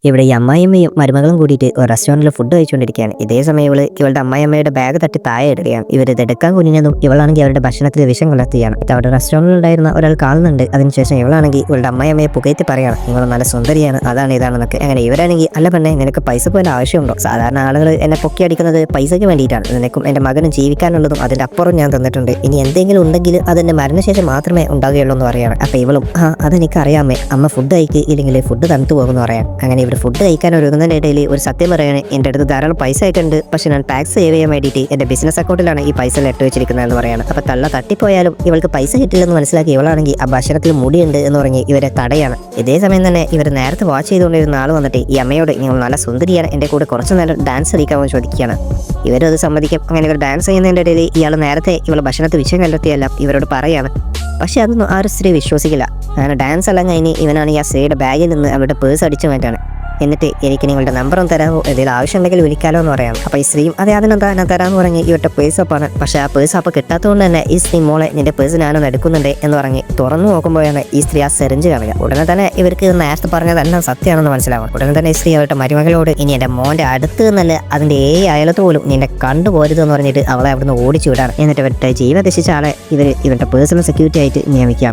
ഇവിടെ ഈ അമ്മായിയമ്മയും മരുമകളും കൂടിയിട്ട് ഒരു റെസ്റ്റോറൻറ്റിൽ ഫുഡ് കഴിച്ചുകൊണ്ടിരിക്കുകയാണ്. ഇതേ സമയം ഇവളുടെ അമ്മായിയമ്മയുടെ ബാഗ് തട്ടി താഴെ ഇടുകയാണ്. ഇവരിത് എടുക്കാൻ കുനിഞ്ഞതും ഇവളാണെങ്കിൽ അവരുടെ ഭക്ഷണത്തിൽ വിഷം കലർത്തുകയാണ്. അവിടെ റെസ്റ്റോറൻറ്റിൽ ഉണ്ടായിരുന്ന ഒരാൾ കാണുന്നുണ്ട്. അതിനുശേഷം ഇവളാണെങ്കിൽ ഇവളുടെ അമ്മായിയമ്മയെ പുകയത്തി പറയാണ്, നിങ്ങൾ നല്ല സുന്ദരിയാണ്, അതാണ് ഇതാണെന്നൊക്കെ. അങ്ങനെ ഇവരാണെങ്കിൽ, അല്ല പെണ്ണെ, നിനക്ക് പൈസ പോയിട്ട് ആവശ്യമുണ്ടോ? സാധാരണ ആളുകൾ എന്നെ പൊക്കി അടിക്കുന്നത് പൈസയ്ക്ക് വേണ്ടിയിട്ടാണ്. നിനക്കും എൻ്റെ മകനും ജീവിക്കാനുള്ളതും അതിൻ്റെ അപ്പുറം ഞാൻ തന്നിട്ടുണ്ട്. ഇനി എന്തെങ്കിലും ഉണ്ടെങ്കിൽ അതെൻ്റെ മരണശേഷം മാത്രമേ ഉണ്ടാകുകയുള്ളൂ എന്ന് പറയാണ്. അപ്പോൾ ഇവളും, അതെനിക്കറിയാമേ, അമ്മ ഫുഡ് കഴിക്കുക, ഇല്ലെങ്കിൽ ഫുഡ് തണുത്തു പോകുമെന്ന് പറയാം. അങ്ങനെ ഇവർ ഫുഡ് കഴിക്കാൻ ഒരുങ്ങുന്നതിൻ്റെ ഇടയിൽ ഒരു സത്യം പറയാണ്, എൻ്റെ അടുത്ത് ധാരാളം പൈസ ഒക്കെ ഉണ്ട്, പക്ഷെ ഞാൻ ടാക്സ് സേവ് ചെയ്യാൻ വേണ്ടിയിട്ട് എൻ്റെ ബിസിനസ് അക്കൗണ്ടിലാണ് ഈ പൈസ ഇട്ട് വെച്ചിരിക്കുന്നതെന്ന് പറയാണ്. അപ്പോൾ തള്ള തട്ടിപ്പോയാലും ഇവൾക്ക് പൈസ കിട്ടില്ലെന്ന് മനസ്സിലാക്കി ഇവളാണെങ്കിൽ ആ ഭക്ഷണത്തിൽ മുടിയുണ്ട് എന്ന് പറഞ്ഞ് ഇവരെ തടയാണ്. ഇതേ സമയം തന്നെ ഇവർ നേരത്തെ വാച്ച് ചെയ്തുകൊണ്ടിരുന്ന ആൾ വന്നിട്ട് ഈ അമ്മയോട്, നിങ്ങൾ നല്ല സുന്ദരിയാണ്, എൻ്റെ കൂടെ കുറച്ച് നേരം ഡാൻസ് കളിക്കാമെന്ന് ചോദിക്കുകയാണ്. ഇവരത് സമ്മതിക്കും. അങ്ങനെ ഇവർ ഡാൻസ് ചെയ്യുന്നതിൻ്റെ ഇടയിൽ ഇയാൾ നേരത്തെ ഇവളെ ഭക്ഷണത്തിൽ വിഷയം കണ്ടെത്തിയെല്ലാം ഇവരോട് പറയാണ്. പക്ഷെ അതൊന്നും ആ ഒരു സ്ത്രീ വിശ്വസിക്കില്ല. അങ്ങനെ ഡാൻസ് എല്ലാം കഴിഞ്ഞ് ഇവനാണെങ്കിൽ ആ സ്ത്രീയുടെ ബാഗിൽ നിന്ന് അവരുടെ പേഴ്സ് അടിച്ചു മാറ്റാണ്. എന്നിട്ട് എനിക്ക് നിങ്ങളുടെ നമ്പറൊന്നും തരാമോ, എന്തെങ്കിലും ആവശ്യമുണ്ടെങ്കിൽ വിളിക്കാലോ എന്ന് പറയാം. അപ്പോൾ ഈ സ്ത്രീ, അതിനെന്താ ഞാൻ തരാമെന്ന് പറഞ്ഞ് ഇവരുടെ പേഴ്സ് അപ്പാണ്. പക്ഷേ ആ പേഴ്സ് അപ്പോൾ കിട്ടാത്തതുകൊണ്ട് തന്നെ ഈ സ്ത്രീ, മോളെ നിന്റെ പേഴ്സ് ഞാനൊന്ന് എടുക്കുന്നുണ്ട് എന്ന് പറഞ്ഞ് തുറന്നു നോക്കുമ്പോഴാണ് ഈ സ്ത്രീ ആ സെറിഞ്ച് കാണുക. ഉടനെ തന്നെ ഇവർക്ക് നേരത്തെ പറഞ്ഞതെല്ലാം സത്യമാണെന്ന് മനസ്സിലാവണം. ഉടനെ തന്നെ ഈ സ്ത്രീ അവരുടെ മരുമകളോട്, ഇനി എൻ്റെ മോൻ്റെ അടുത്ത് നിന്നല്ല, അതിൻ്റെ അയലത്ത് പോലും നിന്നെ കണ്ടുപോരുതെന്ന് പറഞ്ഞിട്ട് അവളെ അവിടുന്ന് ഓടിച്ചു വിടാണ്. എന്നിട്ട് ഇവരുടെ ജീവൻ രക്ഷിച്ച ആളെ ഇവരുടെ പേഴ്സണൽ സെക്യൂരിറ്റി ആയിട്ട് നിയമിക്കാം.